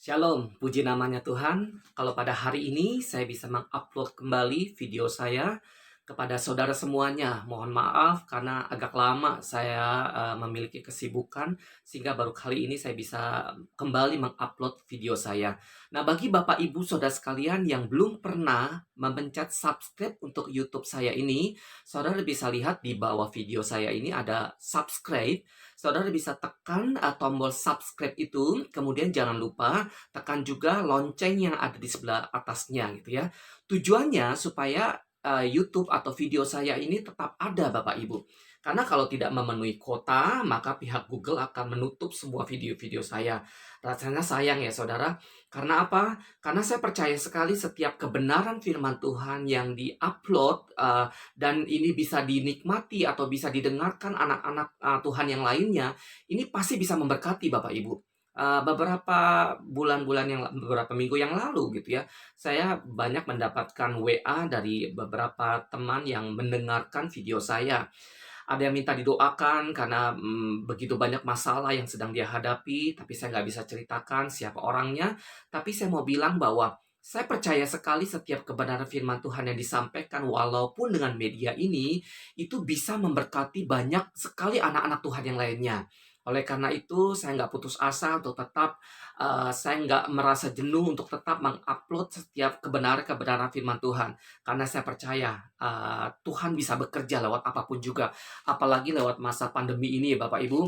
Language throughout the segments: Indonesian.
Shalom, puji namanya Tuhan. Kalau pada hari ini saya bisa mengupload kembali video saya kepada saudara semuanya. Mohon maaf karena agak lama saya memiliki kesibukan sehingga baru kali ini saya bisa kembali mengupload video saya. Nah, bagi Bapak Ibu Saudara sekalian yang belum pernah memencet subscribe untuk YouTube saya ini, saudara bisa lihat di bawah video saya ini ada subscribe. Saudara bisa tekan tombol subscribe itu, kemudian jangan lupa tekan juga lonceng yang ada di sebelah atasnya gitu ya. Tujuannya supaya YouTube atau video saya ini tetap ada Bapak Ibu. Karena kalau tidak memenuhi kuota, maka pihak Google akan menutup semua video-video saya. Rasanya sayang ya saudara. Karena apa? Karena saya percaya sekali setiap kebenaran firman Tuhan yang di-upload dan ini bisa dinikmati atau bisa didengarkan anak-anak Tuhan yang lainnya, ini pasti bisa memberkati Bapak Ibu. Beberapa minggu yang lalu gitu ya, saya banyak mendapatkan WA dari beberapa teman yang mendengarkan video saya. Ada yang minta didoakan karena begitu banyak masalah yang sedang dia hadapi, tapi saya nggak bisa ceritakan siapa orangnya. Tapi saya mau bilang bahwa saya percaya sekali setiap kebenaran firman Tuhan yang disampaikan walaupun dengan media ini, itu bisa memberkati banyak sekali anak-anak Tuhan yang lainnya. Oleh karena itu, saya nggak putus asa untuk tetap, saya nggak merasa jenuh untuk tetap mengupload setiap kebenaran-kebenaran firman Tuhan. Karena saya percaya, Tuhan bisa bekerja lewat apapun juga. Apalagi lewat masa pandemi ini ya Bapak Ibu.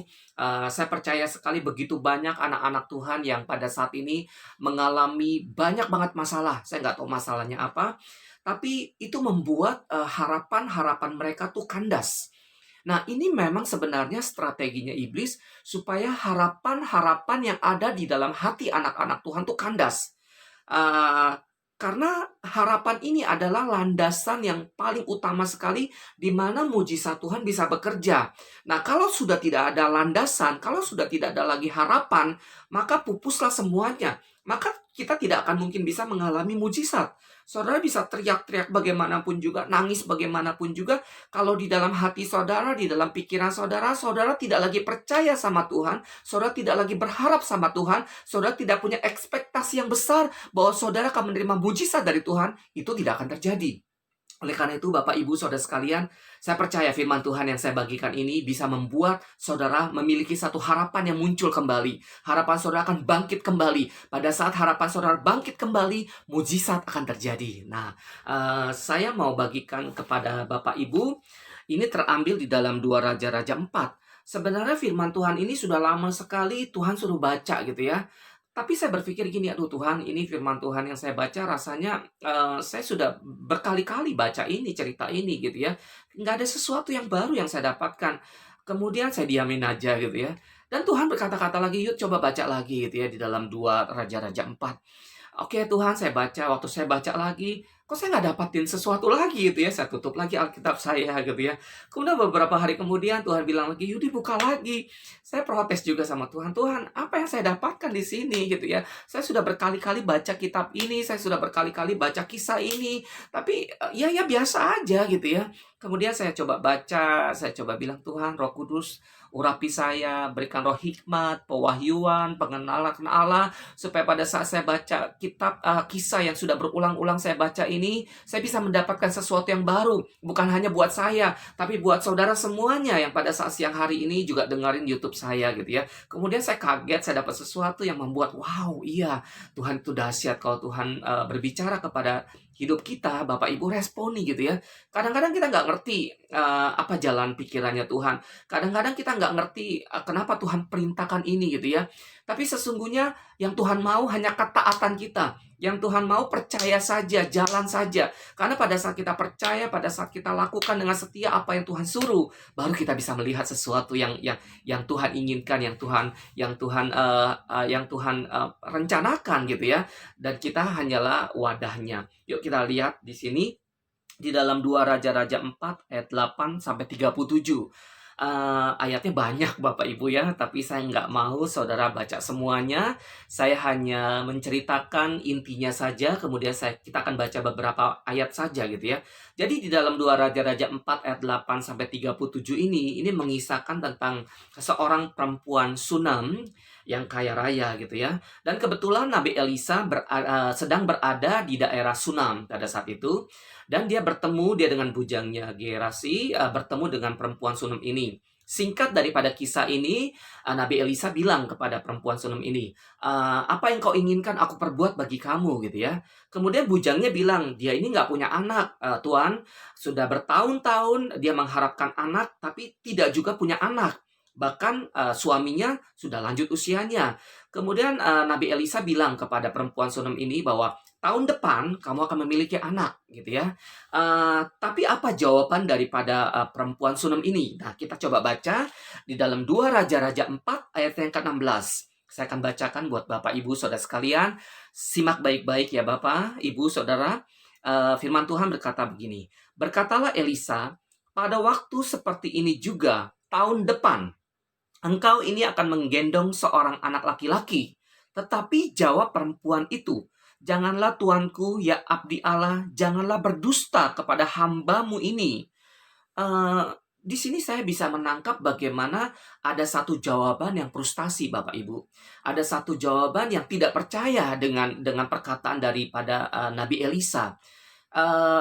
Saya percaya sekali begitu banyak anak-anak Tuhan yang pada saat ini mengalami banyak banget masalah. Saya nggak tahu masalahnya apa, tapi itu membuat harapan-harapan mereka tuh kandas. Nah, ini memang sebenarnya strateginya iblis supaya harapan-harapan yang ada di dalam hati anak-anak Tuhan tuh kandas. Uh, karena harapan ini adalah landasan yang paling utama sekali di mana mujizat Tuhan bisa bekerja. Nah, kalau sudah tidak ada landasan, kalau sudah tidak ada lagi harapan, maka pupuslah semuanya. Maka kita tidak akan mungkin bisa mengalami mujizat. Saudara bisa teriak-teriak bagaimanapun juga, nangis bagaimanapun juga, kalau di dalam hati saudara, di dalam pikiran saudara, saudara tidak lagi percaya sama Tuhan, saudara tidak lagi berharap sama Tuhan, saudara tidak punya ekspektasi yang besar bahwa saudara akan menerima mujizat dari Tuhan, itu tidak akan terjadi. Oleh karena itu, Bapak, Ibu, Saudara sekalian, saya percaya firman Tuhan yang saya bagikan ini bisa membuat saudara memiliki satu harapan yang muncul kembali. Harapan saudara akan bangkit kembali. Pada saat harapan saudara bangkit kembali, mujizat akan terjadi. Nah, saya mau bagikan kepada Bapak, Ibu, ini terambil di dalam 2 Raja-Raja 4. Sebenarnya firman Tuhan ini sudah lama sekali Tuhan suruh baca gitu ya. Tapi saya berpikir gini, aduh Tuhan, ini firman Tuhan yang saya baca rasanya saya sudah berkali-kali baca ini, cerita ini gitu ya. Nggak ada sesuatu yang baru yang saya dapatkan. Kemudian saya diamin aja gitu ya. Dan Tuhan berkata-kata lagi, yuk coba baca lagi gitu ya di dalam 2 Raja-Raja 4. Oke Tuhan, saya baca. Waktu saya baca lagi, kok saya nggak dapatin sesuatu lagi gitu ya. Saya tutup lagi Alkitab saya gitu ya. Kemudian beberapa hari kemudian Tuhan bilang lagi, Yudi buka lagi. Saya protes juga sama Tuhan. Tuhan, apa yang saya dapatkan di sini gitu ya. Saya sudah berkali-kali baca kitab ini. Saya sudah berkali-kali baca kisah ini. Tapi ya biasa aja gitu ya. Kemudian saya coba baca. Saya coba bilang, Tuhan, Roh Kudus, urapi saya, berikan roh hikmat, pewahyuan, pengenalan Allah, supaya pada saat saya baca kitab kisah yang sudah berulang-ulang saya baca ini, saya bisa mendapatkan sesuatu yang baru. Bukan hanya buat saya, tapi buat saudara semuanya yang pada saat siang hari ini juga dengerin YouTube saya gitu ya. Kemudian saya kaget, saya dapat sesuatu yang membuat, wow, iya, Tuhan itu dahsyat. Kalau Tuhan berbicara kepada hidup kita, Bapak Ibu responi gitu ya. Kadang-kadang kita nggak ngerti apa jalan pikirannya Tuhan. Kadang-kadang kita nggak ngerti kenapa Tuhan perintahkan ini gitu ya. Tapi sesungguhnya yang Tuhan mau hanya ketaatan kita. Yang Tuhan mau percaya saja, jalan saja. Karena pada saat kita percaya, pada saat kita lakukan dengan setia apa yang Tuhan suruh, baru kita bisa melihat sesuatu yang Tuhan inginkan, yang Tuhan rencanakan gitu ya. Dan kita hanyalah wadahnya. Yuk kita lihat di sini di dalam 2 Raja-Raja 4 ayat 8 sampai 37. Ayatnya banyak Bapak Ibu ya, tapi saya nggak mau saudara baca semuanya. Saya hanya menceritakan intinya saja, kemudian kita akan baca beberapa ayat saja gitu ya. Jadi di dalam 2 Raja-Raja 4 ayat 8 sampai 37 ini mengisahkan tentang seorang perempuan Sunam yang kaya raya gitu ya. Dan kebetulan Nabi Elisa sedang berada di daerah Sunam pada saat itu, dan dia dengan bujangnya Gerasi, bertemu dengan perempuan Sunam ini. Singkat daripada kisah ini, Nabi Elisa bilang kepada perempuan Sunam ini, "Apa yang kau inginkan aku perbuat bagi kamu?" gitu ya. Kemudian bujangnya bilang, "Dia ini nggak punya anak, Tuan. Sudah bertahun-tahun dia mengharapkan anak, tapi tidak juga punya anak. Bahkan suaminya sudah lanjut usianya." Kemudian Nabi Elisa bilang kepada perempuan Sunam ini bahwa tahun depan kamu akan memiliki anak, gitu ya. Tapi apa jawaban daripada perempuan Sunam ini? Nah, kita coba baca di dalam 2 Raja-Raja 4 ayat yang ke-16. Saya akan bacakan buat Bapak, Ibu, Saudara sekalian. Simak baik-baik ya Bapak, Ibu, Saudara. Firman Tuhan berkata begini. "Berkatalah Elisa, pada waktu seperti ini juga tahun depan, engkau ini akan menggendong seorang anak laki-laki." Tetapi jawab perempuan itu, "Janganlah tuanku, ya abdi Allah, janganlah berdusta kepada hambamu ini." Eh, di sini saya bisa menangkap bagaimana ada satu jawaban yang frustasi, Bapak Ibu. Ada satu jawaban yang tidak percaya dengan perkataan daripada Nabi Elisa.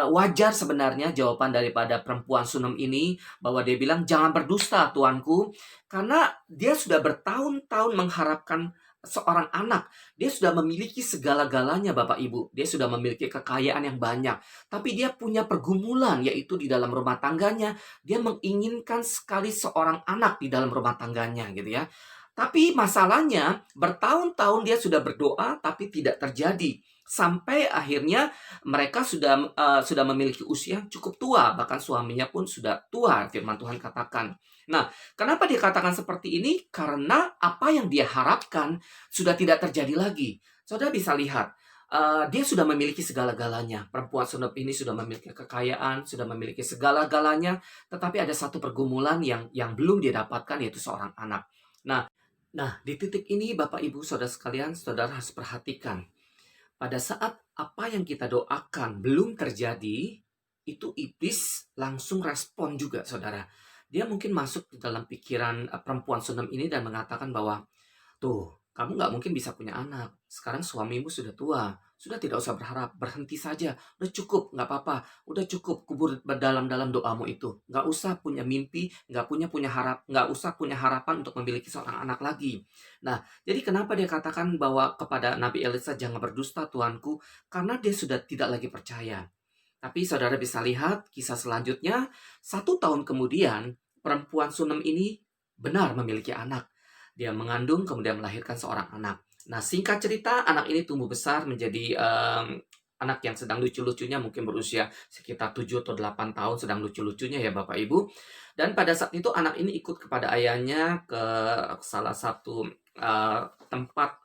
Wajar sebenarnya jawaban daripada perempuan Sunem ini, bahwa dia bilang, "Jangan berdusta tuanku," karena dia sudah bertahun-tahun mengharapkan seorang anak. Dia sudah memiliki segala-galanya Bapak Ibu. Dia sudah memiliki kekayaan yang banyak. Tapi dia punya pergumulan, yaitu di dalam rumah tangganya. Dia menginginkan sekali seorang anak di dalam rumah tangganya gitu ya. Tapi masalahnya, bertahun-tahun dia sudah berdoa tapi tidak terjadi. Sampai akhirnya mereka sudah memiliki usia yang cukup tua, bahkan suaminya pun sudah tua, firman Tuhan katakan. Nah, kenapa dia katakan seperti ini? Karena apa yang dia harapkan sudah tidak terjadi lagi. Saudara bisa lihat, dia sudah memiliki segala-galanya. Perempuan Sunep ini sudah memiliki kekayaan, sudah memiliki segala-galanya, tetapi ada satu pergumulan yang belum dia dapatkan, yaitu seorang anak. Nah, di titik ini Bapak Ibu Saudara sekalian, saudara harus perhatikan. Pada saat apa yang kita doakan belum terjadi, itu iblis langsung respon juga, saudara. Dia mungkin masuk di dalam pikiran perempuan Sunem ini dan mengatakan bahwa, "Tuh, kamu nggak mungkin bisa punya anak. Sekarang suamimu sudah tua. Sudah tidak usah berharap. Berhenti saja. Udah cukup, nggak apa-apa. Udah cukup kubur dalam doamu itu. Nggak usah punya mimpi, nggak usah punya harapan untuk memiliki seorang anak lagi." Nah, jadi kenapa dia katakan bahwa kepada Nabi Elisa, "Jangan berdusta tuanku," karena dia sudah tidak lagi percaya. Tapi saudara bisa lihat kisah selanjutnya, 1 tahun kemudian perempuan Sunem ini benar memiliki anak. Dia mengandung kemudian melahirkan seorang anak. Nah, singkat cerita, anak ini tumbuh besar menjadi anak yang sedang lucu-lucunya, mungkin berusia sekitar 7 atau 8 tahun, sedang lucu-lucunya ya Bapak Ibu. Dan pada saat itu anak ini ikut kepada ayahnya ke salah satu tempat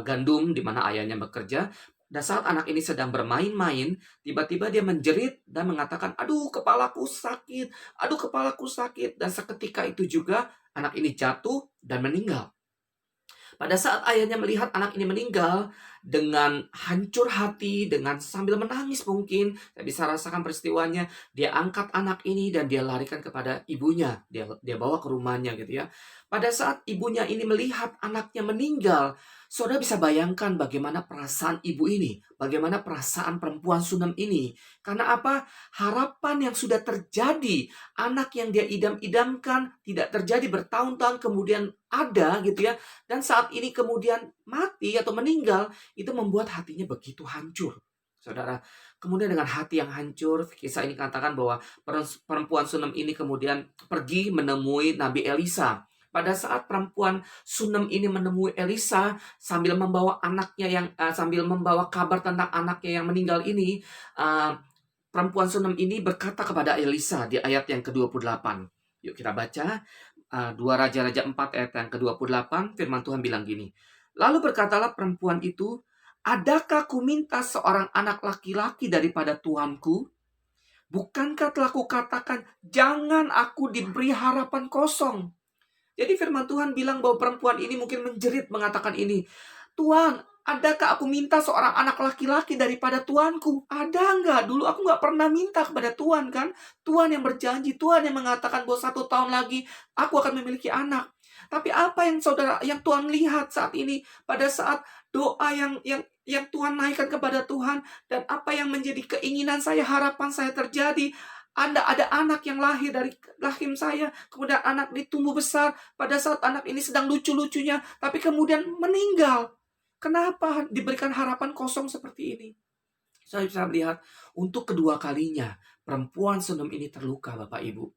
gandum di mana ayahnya bekerja. Dan saat anak ini sedang bermain-main, tiba-tiba dia menjerit dan mengatakan, "Aduh, kepalaku sakit, aduh, kepalaku sakit." Dan seketika itu juga anak ini jatuh dan meninggal. Pada saat ayahnya melihat anak ini meninggal, dengan hancur hati, dengan sambil menangis mungkin, saya bisa rasakan peristiwanya, dia angkat anak ini dan dia larikan kepada ibunya. Dia bawa ke rumahnya gitu ya. Pada saat ibunya ini melihat anaknya meninggal, saudara bisa bayangkan bagaimana perasaan ibu ini, bagaimana perasaan perempuan Sunem ini. Karena apa? Harapan yang sudah terjadi, anak yang dia idam-idamkan tidak terjadi bertahun-tahun kemudian ada gitu ya. Dan saat ini kemudian mati atau meninggal, itu membuat hatinya begitu hancur. Saudara, kemudian dengan hati yang hancur, kisah ini katakan bahwa perempuan Sunem ini kemudian pergi menemui Nabi Elisa. Pada saat perempuan Sunem ini menemui Elisa sambil membawa sambil membawa kabar tentang anaknya yang meninggal ini, perempuan Sunem ini berkata kepada Elisa di ayat yang ke-28. Yuk kita baca. 2 Raja-Raja 4 ayat yang ke-28, firman Tuhan bilang gini. "Lalu berkatalah perempuan itu, adakah ku minta seorang anak laki-laki daripada tuanku? Bukankah telah kukatakan, jangan aku diberi harapan kosong?" Jadi firman Tuhan bilang bahwa perempuan ini mungkin menjerit mengatakan ini, "Tuhan, adakah aku minta seorang anak laki-laki daripada tuanku?" Ada nggak? Dulu aku nggak pernah minta kepada Tuhan kan. Tuhan yang berjanji, Tuhan yang mengatakan bahwa 1 tahun lagi aku akan memiliki anak. Tapi apa yang saudara, yang Tuhan lihat saat ini pada saat doa yang Tuhan naikkan kepada Tuhan, dan apa yang menjadi keinginan saya, harapan saya terjadi. Ada anak yang lahir dari rahim saya, kemudian anak ini tumbuh besar, pada saat anak ini sedang lucu-lucunya, tapi kemudian meninggal. Kenapa diberikan harapan kosong seperti ini? Saya bisa melihat untuk kedua kalinya perempuan Sodom ini terluka, Bapak Ibu.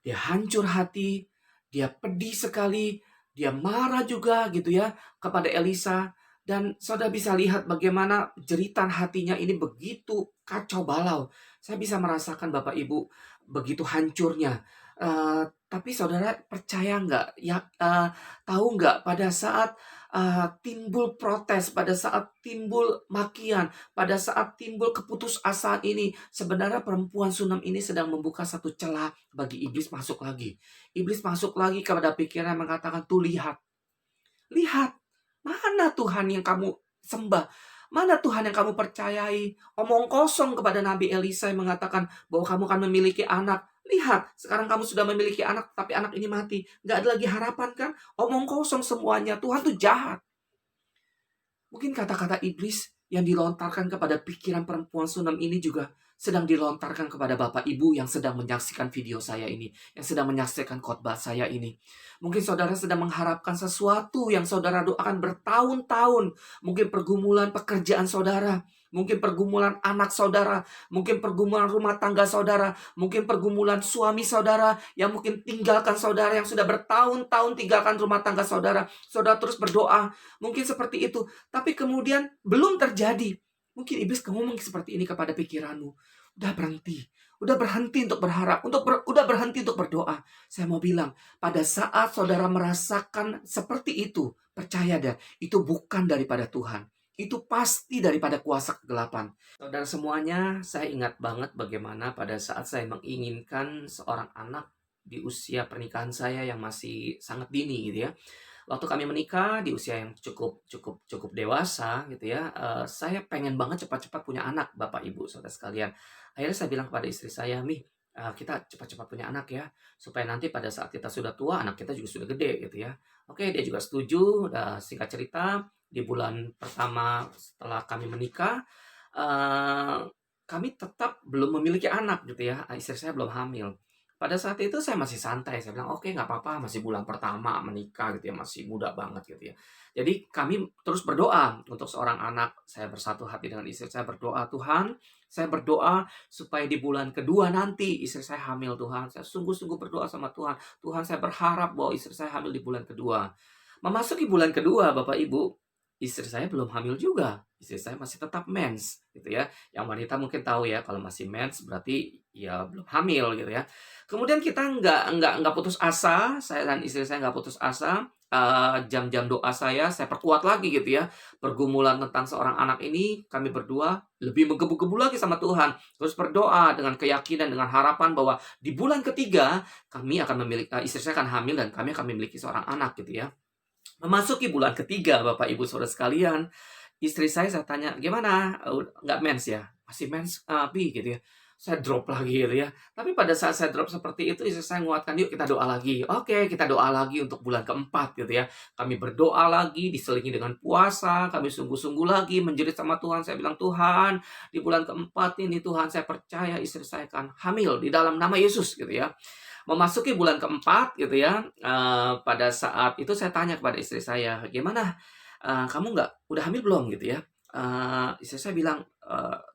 Dia hancur hati, dia pedih sekali, dia marah juga gitu ya kepada Elisa. Dan saudara bisa lihat bagaimana jeritan hatinya ini begitu kacau balau. Saya bisa merasakan Bapak Ibu begitu hancurnya. Tapi saudara percaya nggak? Ya, tahu nggak pada saat timbul protes, pada saat timbul makian, pada saat timbul keputusasaan ini, sebenarnya perempuan Sunem ini sedang membuka satu celah bagi iblis masuk lagi. Iblis masuk lagi kepada pikiran, mengatakan, tuh lihat, lihat, mana Tuhan yang kamu sembah? Mana Tuhan yang kamu percayai? Omong kosong kepada Nabi Elisa yang mengatakan bahwa kamu akan memiliki anak. Lihat, sekarang kamu sudah memiliki anak, tapi anak ini mati. Gak ada lagi harapan kan? Omong kosong semuanya. Tuhan tuh jahat. Mungkin kata-kata iblis yang dilontarkan kepada pikiran perempuan Sunem ini juga sedang dilontarkan kepada Bapak Ibu yang sedang menyaksikan video saya ini, yang sedang menyaksikan khotbah saya ini. Mungkin saudara sedang mengharapkan sesuatu yang saudara doakan bertahun-tahun. Mungkin pergumulan pekerjaan saudara, mungkin pergumulan anak saudara, mungkin pergumulan rumah tangga saudara, mungkin pergumulan suami saudara yang mungkin tinggalkan saudara, yang sudah bertahun-tahun tinggalkan rumah tangga saudara. Saudara terus berdoa, mungkin seperti itu. Tapi kemudian belum terjadi. Mungkin iblis ngomong seperti ini kepada pikiranmu. Udah berhenti. Udah berhenti untuk berharap. Udah berhenti untuk berdoa. Saya mau bilang, pada saat saudara merasakan seperti itu, percaya deh, itu bukan daripada Tuhan. Itu pasti daripada kuasa kegelapan. Saudara semuanya, saya ingat banget bagaimana pada saat saya menginginkan seorang anak di usia pernikahan saya yang masih sangat dini gitu ya. Waktu kami menikah di usia yang cukup dewasa gitu ya, saya pengen banget cepat-cepat punya anak, Bapak Ibu saudara sekalian. Akhirnya saya bilang kepada istri saya, "Mi, kita cepat-cepat punya anak ya, supaya nanti pada saat kita sudah tua, anak kita juga sudah gede," gitu ya. Oke, dia juga setuju. Singkat cerita, di bulan pertama setelah kami menikah, eee, kami tetap belum memiliki anak gitu ya, istri saya belum hamil. Pada saat itu saya masih santai, saya bilang, "Oke, nggak apa-apa, masih bulan pertama menikah gitu ya, masih muda banget," gitu ya. Jadi kami terus berdoa untuk seorang anak. Saya bersatu hati dengan istri saya berdoa, "Tuhan, saya berdoa supaya di bulan kedua nanti istri saya hamil, Tuhan." Saya sungguh-sungguh berdoa sama Tuhan. "Tuhan, saya berharap bahwa istri saya hamil di bulan kedua." Memasuki bulan kedua, Bapak Ibu, istri saya belum hamil juga. Istri saya masih tetap mens, gitu ya. Yang wanita mungkin tahu ya, kalau masih mens berarti ya belum hamil gitu ya. Kemudian kita nggak putus asa, saya dan istri saya nggak putus asa. Jam-jam doa saya perkuat lagi gitu ya. Pergumulan tentang seorang anak ini, kami berdua lebih menggebu-gebu lagi sama Tuhan. Terus berdoa dengan keyakinan, dengan harapan bahwa di bulan ketiga kami akan memiliki, istri saya akan hamil dan kami akan memiliki seorang anak gitu ya. Memasuki bulan ketiga, Bapak Ibu Saudara sekalian, istri saya tanya, "Gimana? Nggak mens ya?" "Masih mens, Pi," gitu ya. Saya drop lagi gitu ya. Tapi pada saat saya drop seperti itu, istri saya menguatkan, "Yuk kita doa lagi." Oke, kita doa lagi untuk bulan keempat gitu ya. Kami berdoa lagi, diselingi dengan puasa, kami sungguh-sungguh lagi menjerit sama Tuhan. Saya bilang, "Tuhan, di bulan keempat ini Tuhan, saya percaya istri saya akan hamil di dalam nama Yesus," gitu ya. Memasuki bulan keempat gitu ya, pada saat itu saya tanya kepada istri saya, "Gimana, kamu udah hamil belum?" Gitu ya. Istri saya bilang,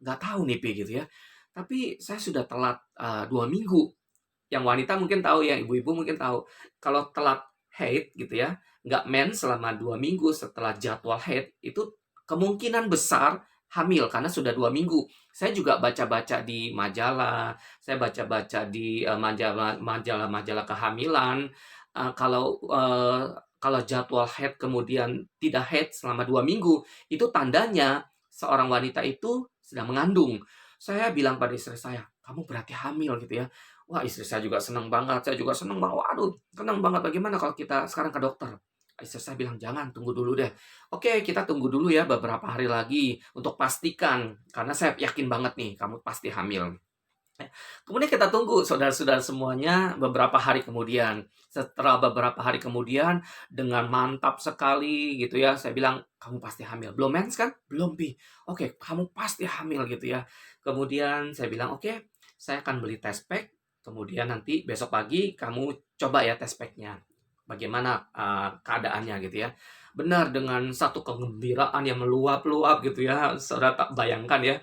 "Nggak tahu nih, Pi," gitu ya. Tapi saya sudah telat, 2 minggu. Yang wanita mungkin tahu ya, ibu-ibu mungkin tahu, kalau telat haid gitu ya, nggak mens selama 2 minggu setelah jadwal haid, itu kemungkinan besar hamil karena sudah 2 minggu. Saya juga baca-baca di majalah, saya baca-baca di, majalah-majalah kehamilan, kalau jadwal haid kemudian tidak haid selama 2 minggu, itu tandanya seorang wanita itu sedang mengandung. Saya bilang pada istri saya, "Kamu berarti hamil," gitu ya. Wah, istri saya juga senang banget, saya juga senang banget. Waduh, senang banget, "Bagaimana kalau kita sekarang ke dokter?" Istri saya bilang, "Jangan, tunggu dulu deh." "Oke, kita tunggu dulu ya beberapa hari lagi untuk pastikan, karena saya yakin banget nih kamu pasti hamil." Kemudian kita tunggu saudara-saudara semuanya beberapa hari kemudian. Setelah beberapa hari kemudian dengan mantap sekali gitu ya, saya bilang, "Kamu pasti hamil." "Belum mens kan?" "Belum, Pi." "Oke, kamu pasti hamil," gitu ya. Kemudian saya bilang, "Oke, saya akan beli test pack, kemudian nanti besok pagi kamu coba ya test pack-nya. Bagaimana, keadaannya," gitu ya. Benar, dengan satu kegembiraan yang meluap-luap gitu ya, saudara tak bayangkan ya,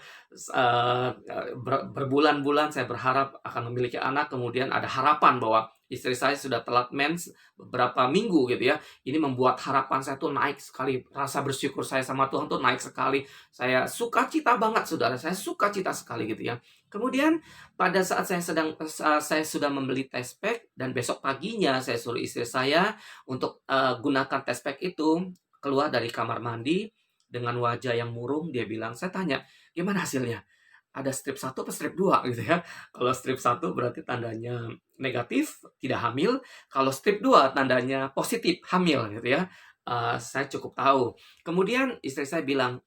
berbulan-bulan saya berharap akan memiliki anak, kemudian ada harapan bahwa istri saya sudah telat mens beberapa minggu gitu ya. Ini membuat harapan saya tuh naik sekali, rasa bersyukur saya sama Tuhan tuh naik sekali. Saya sukacita banget saudara, saya sukacita sekali gitu ya. Kemudian pada saat saya sudah membeli test pack dan besok paginya saya suruh istri saya untuk, gunakan test pack itu, keluar dari kamar mandi dengan wajah yang murung, dia bilang, saya tanya, "Gimana hasilnya?" Ada strip satu atau strip 2 gitu ya. Kalau strip satu berarti tandanya negatif, tidak hamil. Kalau strip 2 tandanya positif, hamil gitu ya. Saya cukup tahu. Kemudian istri saya bilang,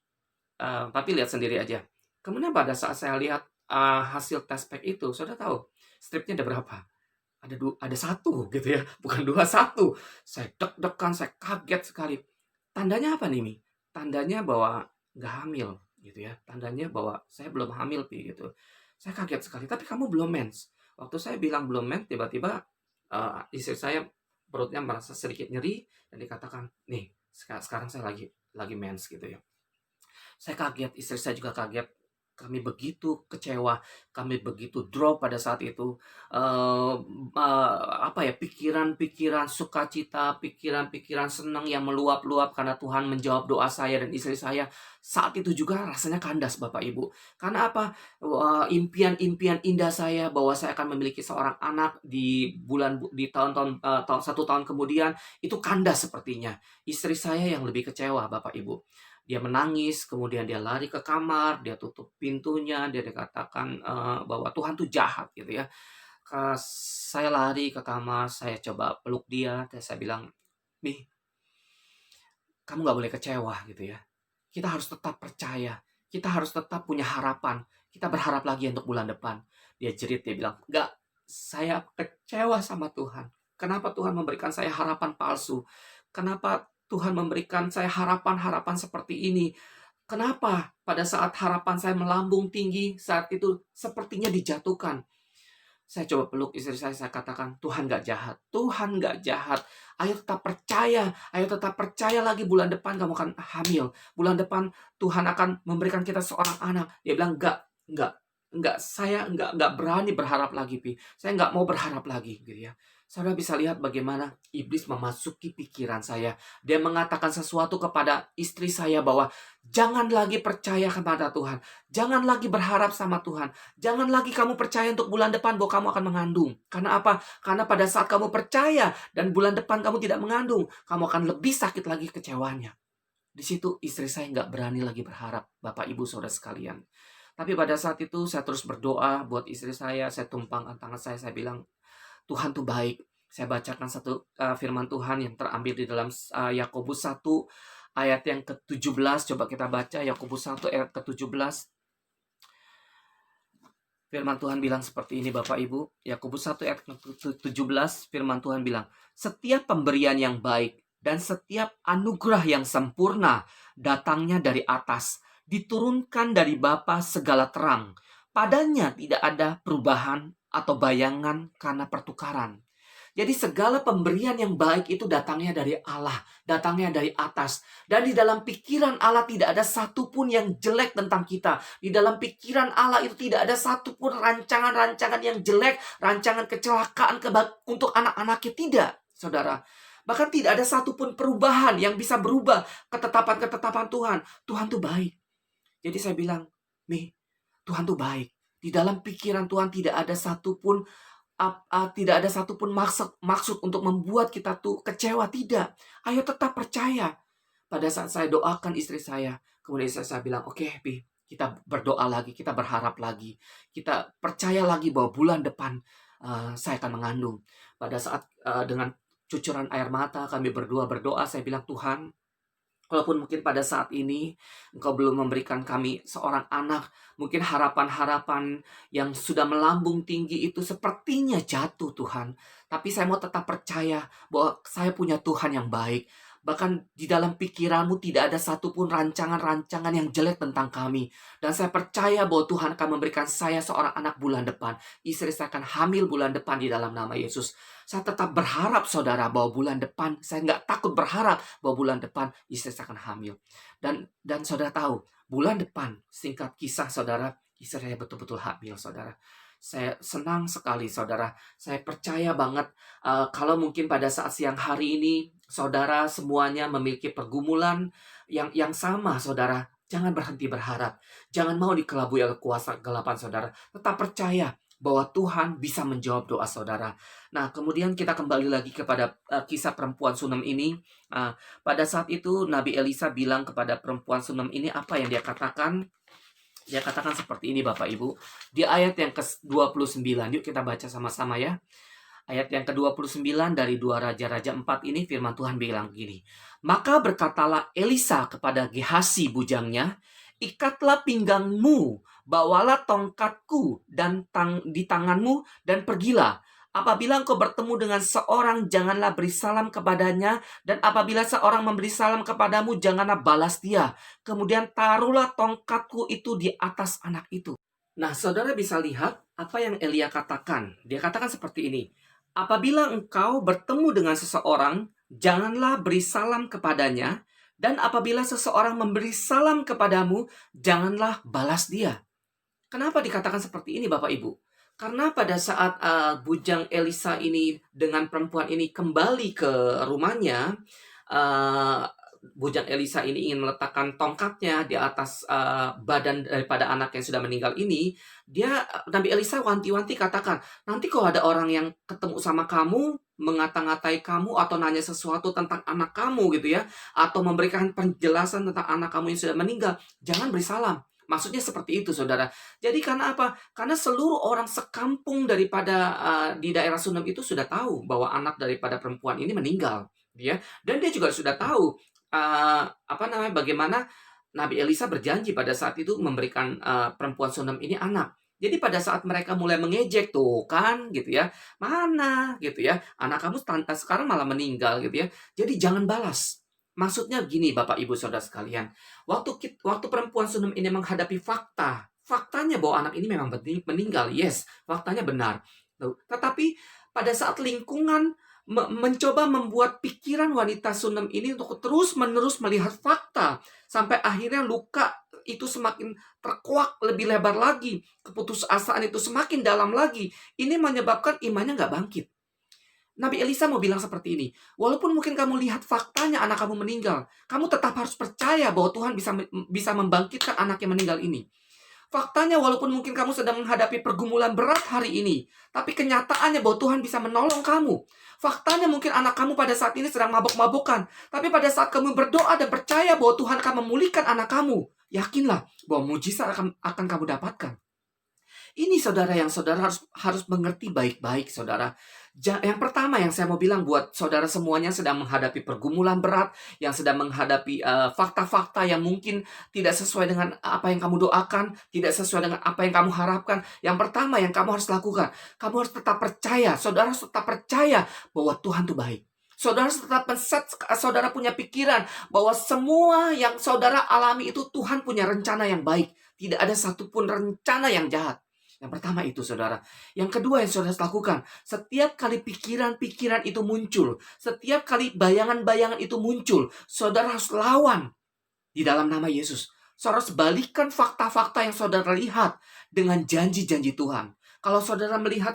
"Papi lihat sendiri aja." Kemudian pada saat saya lihat, hasil test pack itu, saudara tahu stripnya ada berapa? Ada 1 gitu ya, bukan 2, 1. Saya deg-degan, saya kaget sekali. Tandanya apa nih, Mi? Tandanya bahwa nggak hamil gitu ya, tandanya bahwa saya belum hamil, Pi, gitu. Saya kaget sekali, "Tapi kamu belum mens." Waktu saya bilang belum mens, tiba-tiba, istri saya perutnya merasa sedikit nyeri dan dikatakan, "Nih, sekarang saya lagi mens," gitu ya. Saya kaget, istri saya juga kaget. Kami begitu kecewa, kami begitu drop pada saat itu. Eee, apa ya, pikiran-pikiran sukacita, pikiran-pikiran senang yang meluap-luap karena Tuhan menjawab doa saya dan istri saya. Saat itu juga rasanya kandas Bapak Ibu. Karena apa? Impian-impian indah saya bahwa saya akan memiliki seorang anak di tahun-tahun, 1 tahun kemudian, itu kandas sepertinya. Istri saya yang lebih kecewa Bapak Ibu. Dia menangis, kemudian dia lari ke kamar, dia tutup pintunya, dia dikatakan, bahwa Tuhan tuh jahat gitu ya. Saya lari ke kamar, saya coba peluk dia, dan saya bilang, "Mi, kamu nggak boleh kecewa," gitu ya. Kita harus tetap percaya, kita harus tetap punya harapan, kita berharap lagi untuk bulan depan. Dia jerit, dia bilang, "Nggak, saya kecewa sama Tuhan. Kenapa Tuhan memberikan saya harapan palsu? Kenapa Tuhan memberikan saya harapan-harapan seperti ini? Kenapa pada saat harapan saya melambung tinggi, saat itu sepertinya dijatuhkan?" Saya coba peluk istri saya katakan, "Tuhan nggak jahat, Tuhan nggak jahat. Ayo tetap percaya lagi bulan depan kamu akan hamil. Bulan depan Tuhan akan memberikan kita seorang anak." Dia bilang, nggak, nggak, saya nggak berani berharap lagi, Pi. Saya nggak mau berharap lagi, gitu ya. Saudara bisa lihat bagaimana iblis memasuki pikiran saya. Dia mengatakan sesuatu kepada istri saya bahwa jangan lagi percaya kepada Tuhan. Jangan lagi berharap sama Tuhan. Jangan lagi kamu percaya untuk bulan depan bahwa kamu akan mengandung. Karena apa? Karena pada saat kamu percaya dan bulan depan kamu tidak mengandung, kamu akan lebih sakit lagi kecewanya. Di situ istri saya nggak berani lagi berharap, Bapak Ibu Saudara sekalian. Tapi pada saat itu saya terus berdoa buat istri saya tumpangkan tangan saya bilang, Tuhan tuh baik. Saya bacakan satu firman Tuhan yang terambil di dalam Yakobus 1 ayat yang ke-17. Coba kita baca Yakobus 1 ayat ke-17. Firman Tuhan bilang seperti ini Bapak Ibu. Yakobus 1 ayat ke-17 firman Tuhan bilang, "Setiap pemberian yang baik dan setiap anugerah yang sempurna datangnya dari atas, diturunkan dari Bapa segala terang. Padanya tidak ada perubahan atau bayangan karena pertukaran." Jadi segala pemberian yang baik itu datangnya dari Allah, datangnya dari atas. Dan di dalam pikiran Allah tidak ada satupun yang jelek tentang kita. Di dalam pikiran Allah itu tidak ada satupun rancangan-rancangan yang jelek, rancangan kecelakaan untuk anak-anaknya. Tidak, saudara. Bahkan tidak ada satupun perubahan yang bisa berubah ketetapan-ketetapan Tuhan. Tuhan tuh baik. Jadi saya bilang, Mi, Tuhan tuh baik. Di dalam pikiran Tuhan tidak ada satupun tidak ada satupun maksud untuk membuat kita tuh kecewa. Tidak. Ayo tetap percaya. Pada saat saya doakan istri saya, kemudian istri saya bilang, "Oke, Pi, kita berdoa lagi, kita berharap lagi. Kita percaya lagi bahwa bulan depan saya akan mengandung." Pada saat dengan cucuran air mata kami berdua berdoa, saya bilang, "Tuhan, Walaupun mungkin pada saat ini Engkau belum memberikan kami seorang anak, mungkin harapan-harapan yang sudah melambung tinggi itu sepertinya jatuh Tuhan. Tapi saya mau tetap percaya bahwa saya punya Tuhan yang baik. Bahkan di dalam pikiranmu tidak ada satupun rancangan-rancangan yang jelek tentang kami. Dan saya percaya bahwa Tuhan akan memberikan saya seorang anak bulan depan. Istri saya akan hamil bulan depan di dalam nama Yesus. Saya tetap berharap saudara bahwa bulan depan, saya nggak takut berharap bahwa bulan depan istri saya akan hamil. Dan saudara tahu, bulan depan, singkat kisah saudara, istri saya betul-betul hamil saudara. Saya senang sekali saudara. Saya percaya banget kalau mungkin pada saat siang hari ini, saudara semuanya memiliki pergumulan yang sama saudara. Jangan berhenti berharap. Jangan mau dikelabui oleh kuasa kegelapan saudara. Tetap percaya bahwa Tuhan bisa menjawab doa saudara. Nah, kemudian kita kembali lagi kepada kisah perempuan Sunem ini. Pada saat itu Nabi Elisa bilang kepada perempuan Sunem ini apa yang dia katakan? Dia katakan seperti ini Bapak Ibu. Di ayat yang ke-29, yuk kita baca sama-sama ya. Ayat yang ke-29 dari 2 Raja-Raja 4 ini firman Tuhan bilang gini. Maka berkatalah Elisa kepada Gehasi bujangnya, ikatlah pinggangmu, bawalah tongkatku dan di tanganmu dan pergilah. Apabila engkau bertemu dengan seorang, janganlah beri salam kepadanya. Dan apabila seorang memberi salam kepadamu, janganlah balas dia. Kemudian taruhlah tongkatku itu di atas anak itu. Nah, saudara bisa lihat apa yang Elia katakan. Dia katakan seperti ini. Apabila engkau bertemu dengan seseorang, janganlah beri salam kepadanya. Dan apabila seseorang memberi salam kepadamu, janganlah balas dia. Kenapa dikatakan seperti ini Bapak Ibu? Karena pada saat bujang Elisa ini dengan perempuan ini kembali ke rumahnya, bujang Elisa ini ingin meletakkan tongkatnya di atas badan daripada anak yang sudah meninggal ini. Nabi Elisa wanti-wanti katakan, nanti kalau ada orang yang ketemu sama kamu, mengata-ngatai kamu atau nanya sesuatu tentang anak kamu gitu ya, atau memberikan penjelasan tentang anak kamu yang sudah meninggal, jangan beri salam. Maksudnya seperti itu, saudara. Jadi karena apa? Karena seluruh orang sekampung daripada di daerah Sunem itu sudah tahu bahwa anak daripada perempuan ini meninggal, ya. Dan dia juga sudah tahu bagaimana Nabi Elisa berjanji pada saat itu memberikan perempuan Sunem ini anak. Jadi pada saat mereka mulai mengejek tuh kan, gitu ya, mana, gitu ya, anak kamu sekarang malah meninggal, gitu ya. Jadi jangan balas. Maksudnya gini, Bapak Ibu Saudara sekalian. Waktu perempuan Sunem ini menghadapi faktanya bahwa anak ini memang meninggal, yes, faktanya benar. Tetapi pada saat lingkungan mencoba membuat pikiran wanita Sunem ini untuk terus-menerus melihat fakta, sampai akhirnya luka itu semakin terkuak lebih lebar lagi, keputusasaan itu semakin dalam lagi. Ini menyebabkan imannya nggak bangkit. Nabi Elisa mau bilang seperti ini, walaupun mungkin kamu lihat faktanya anak kamu meninggal, kamu tetap harus percaya bahwa Tuhan bisa membangkitkan anak yang meninggal ini. Faktanya walaupun mungkin kamu sedang menghadapi pergumulan berat hari ini, tapi kenyataannya bahwa Tuhan bisa menolong kamu. Faktanya mungkin anak kamu pada saat ini sedang mabuk-mabukan, tapi pada saat kamu berdoa dan percaya bahwa Tuhan akan memulihkan anak kamu, yakinlah bahwa mujizat akan kamu dapatkan. Ini saudara yang saudara harus mengerti baik-baik saudara. Yang pertama yang saya mau bilang buat saudara semuanya sedang menghadapi pergumulan berat, yang sedang menghadapi fakta-fakta yang mungkin tidak sesuai dengan apa yang kamu doakan, tidak sesuai dengan apa yang kamu harapkan. Yang pertama yang kamu harus lakukan, kamu harus tetap percaya, saudara harus tetap percaya bahwa Tuhan itu baik. Saudara harus tetap saudara punya pikiran bahwa semua yang saudara alami itu Tuhan punya rencana yang baik. Tidak ada satupun rencana yang jahat. Yang pertama itu saudara. Yang kedua yang saudara lakukan, setiap kali pikiran-pikiran itu muncul, setiap kali bayangan-bayangan itu muncul, saudara harus lawan di dalam nama Yesus. Saudara harus balikkan fakta-fakta yang saudara lihat dengan janji-janji Tuhan. Kalau saudara melihat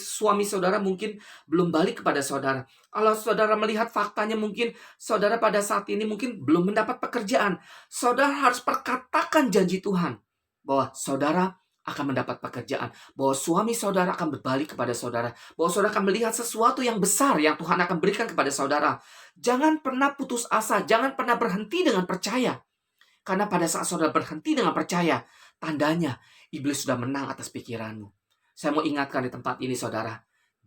suami saudara mungkin belum balik kepada saudara. Kalau saudara melihat faktanya mungkin saudara pada saat ini mungkin belum mendapat pekerjaan. Saudara harus perkatakan janji Tuhan bahwa saudara akan mendapat pekerjaan, bahwa suami saudara akan berbalik kepada saudara, bahwa saudara akan melihat sesuatu yang besar yang Tuhan akan berikan kepada saudara. Jangan pernah putus asa, jangan pernah berhenti dengan percaya. Karena pada saat saudara berhenti dengan percaya, tandanya iblis sudah menang atas pikiranmu. Saya mau ingatkan di tempat ini saudara,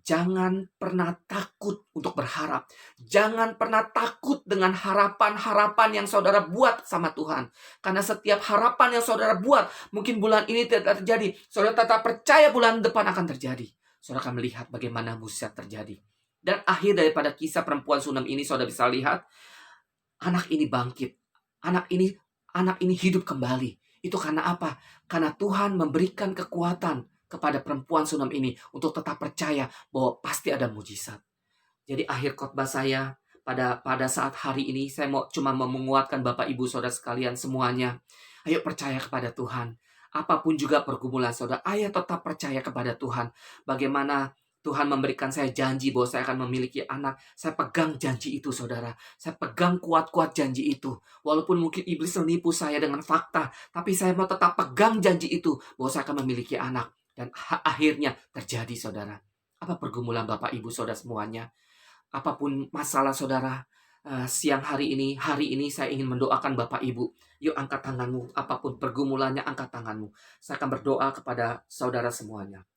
Jangan pernah takut untuk berharap. Jangan pernah takut dengan harapan-harapan yang saudara buat sama Tuhan. Karena setiap harapan yang saudara buat, mungkin bulan ini tidak terjadi. Saudara tetap percaya bulan depan akan terjadi. Saudara akan melihat bagaimana mujizat terjadi. Dan akhir daripada kisah perempuan Sunam ini, saudara bisa lihat, anak ini bangkit. Anak ini hidup kembali. Itu karena apa? Karena Tuhan memberikan kekuatan kepada perempuan Sunam ini untuk tetap percaya bahwa pasti ada mujizat. Jadi akhir khotbah saya pada saat hari ini, saya cuma mau menguatkan Bapak Ibu Saudara sekalian semuanya. Ayo percaya kepada Tuhan. Apapun juga pergumulan saudara, ayo tetap percaya kepada Tuhan. Bagaimana Tuhan memberikan saya janji bahwa saya akan memiliki anak. Saya pegang janji itu, saudara. Saya pegang kuat-kuat janji itu. Walaupun mungkin iblis menipu saya dengan fakta, tapi saya mau tetap pegang janji itu bahwa saya akan memiliki anak. Dan akhirnya terjadi, saudara. Apa pergumulan Bapak Ibu Saudara semuanya? Apapun masalah saudara, siang hari ini saya ingin mendoakan Bapak Ibu. Yuk angkat tanganmu, apapun pergumulannya angkat tanganmu. Saya akan berdoa kepada saudara semuanya.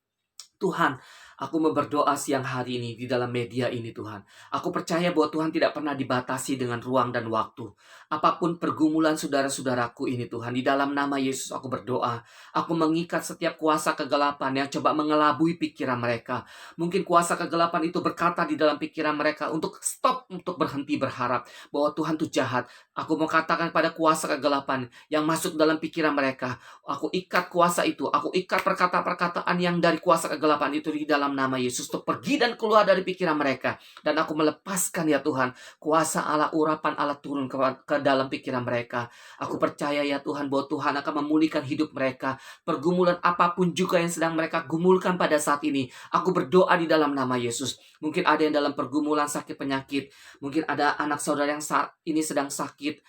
Tuhan, aku mau berdoa siang hari ini di dalam media ini, Tuhan. Aku percaya bahwa Tuhan tidak pernah dibatasi dengan ruang dan waktu. Apapun pergumulan saudara-saudaraku ini, Tuhan, di dalam nama Yesus aku berdoa. Aku mengikat setiap kuasa kegelapan yang coba mengelabui pikiran mereka. Mungkin kuasa kegelapan itu berkata di dalam pikiran mereka untuk stop, untuk berhenti berharap bahwa Tuhan itu jahat. Aku mau katakan pada kuasa kegelapan yang masuk dalam pikiran mereka. Aku ikat kuasa itu. Aku ikat perkataan-perkataan yang dari kuasa kegelapan itu di dalam nama Yesus untuk pergi dan keluar dari pikiran mereka. Dan aku melepaskan ya Tuhan, kuasa Allah, urapan Allah turun ke dalam pikiran mereka. Aku percaya ya Tuhan bahwa Tuhan akan memulihkan hidup mereka. Pergumulan apapun juga yang sedang mereka gumulkan pada saat ini, aku berdoa di dalam nama Yesus. Mungkin ada yang dalam pergumulan sakit penyakit. Mungkin ada anak saudara yang saat ini sedang sakit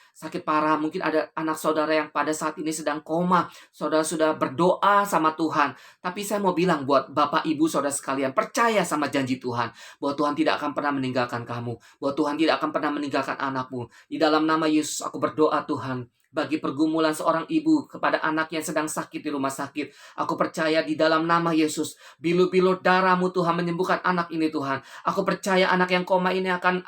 parah. Mungkin ada anak saudara yang pada saat ini sedang koma. Saudara sudah berdoa sama Tuhan. Tapi saya mau bilang buat Bapak Ibu Saudara sekalian, percaya sama janji Tuhan. Bahwa Tuhan tidak akan pernah meninggalkan kamu. Bahwa Tuhan tidak akan pernah meninggalkan anakmu. Di dalam nama Yesus aku berdoa Tuhan. Bagi pergumulan seorang ibu kepada anak yang sedang sakit di rumah sakit. Aku percaya di dalam nama Yesus. Bilu-bilu darahmu Tuhan menyembuhkan anak ini Tuhan. Aku percaya anak yang koma ini akan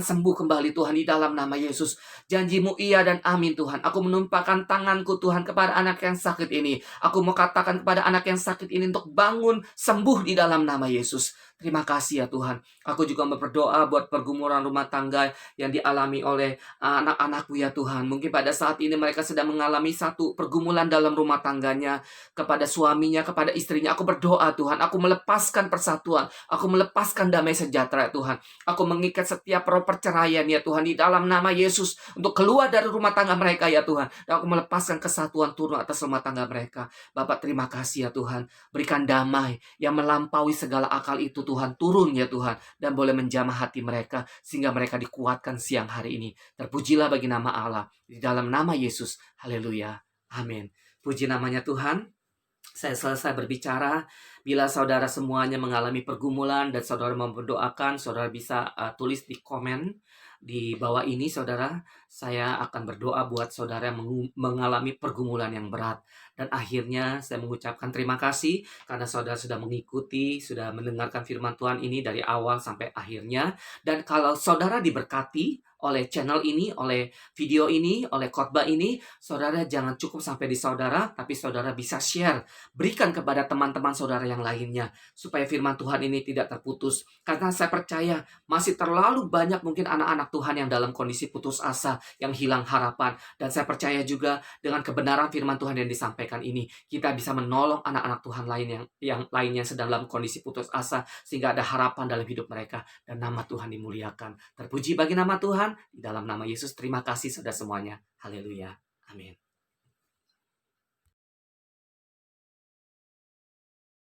sembuh kembali Tuhan di dalam nama Yesus. Janjimu iya dan amin Tuhan. Aku menumpahkan tanganku Tuhan kepada anak yang sakit ini. Aku mau katakan kepada anak yang sakit ini untuk bangun sembuh di dalam nama Yesus. Terima kasih ya Tuhan. Aku juga berdoa buat pergumulan rumah tangga yang dialami oleh anak-anakku ya Tuhan. Mungkin pada saat ini mereka sedang mengalami satu pergumulan dalam rumah tangganya. Kepada suaminya, kepada istrinya. Aku berdoa Tuhan. Aku melepaskan persatuan. Aku melepaskan damai sejahtera ya Tuhan. Aku mengikat setiap roh perceraian ya Tuhan. Di dalam nama Yesus. Untuk keluar dari rumah tangga mereka ya Tuhan. Dan aku melepaskan kesatuan turun atas rumah tangga mereka. Bapak terima kasih ya Tuhan. Berikan damai yang melampaui segala akal itu Tuhan, turun ya Tuhan, dan boleh menjamah hati mereka sehingga mereka dikuatkan siang hari ini. Terpujilah bagi nama Allah di dalam nama Yesus. Haleluya. Amin. Puji namanya Tuhan. Saya selesai berbicara. Bila saudara semuanya mengalami pergumulan dan saudara mau berdoakan, saudara bisa tulis di komen di bawah ini, saudara. Saya akan berdoa buat saudara yang mengalami pergumulan yang berat. Dan akhirnya saya mengucapkan terima kasih karena saudara sudah mengikuti, sudah mendengarkan firman Tuhan ini dari awal sampai akhirnya. Dan kalau saudara diberkati oleh channel ini, oleh video ini, oleh khotbah ini, saudara jangan cukup sampai di saudara, tapi saudara bisa share. Berikan kepada teman-teman saudara yang lainnya, supaya firman Tuhan ini tidak terputus. Karena saya percaya masih terlalu banyak mungkin anak-anak Tuhan yang dalam kondisi putus asa, yang hilang harapan. Dan saya percaya juga dengan kebenaran firman Tuhan yang disampaikan ini, kita bisa menolong anak-anak Tuhan lain yang lainnya sedang dalam kondisi putus asa, sehingga ada harapan dalam hidup mereka, dan nama Tuhan dimuliakan. Terpuji bagi nama Tuhan. Di dalam nama Yesus, terima kasih saudara semuanya. Haleluya. Amin.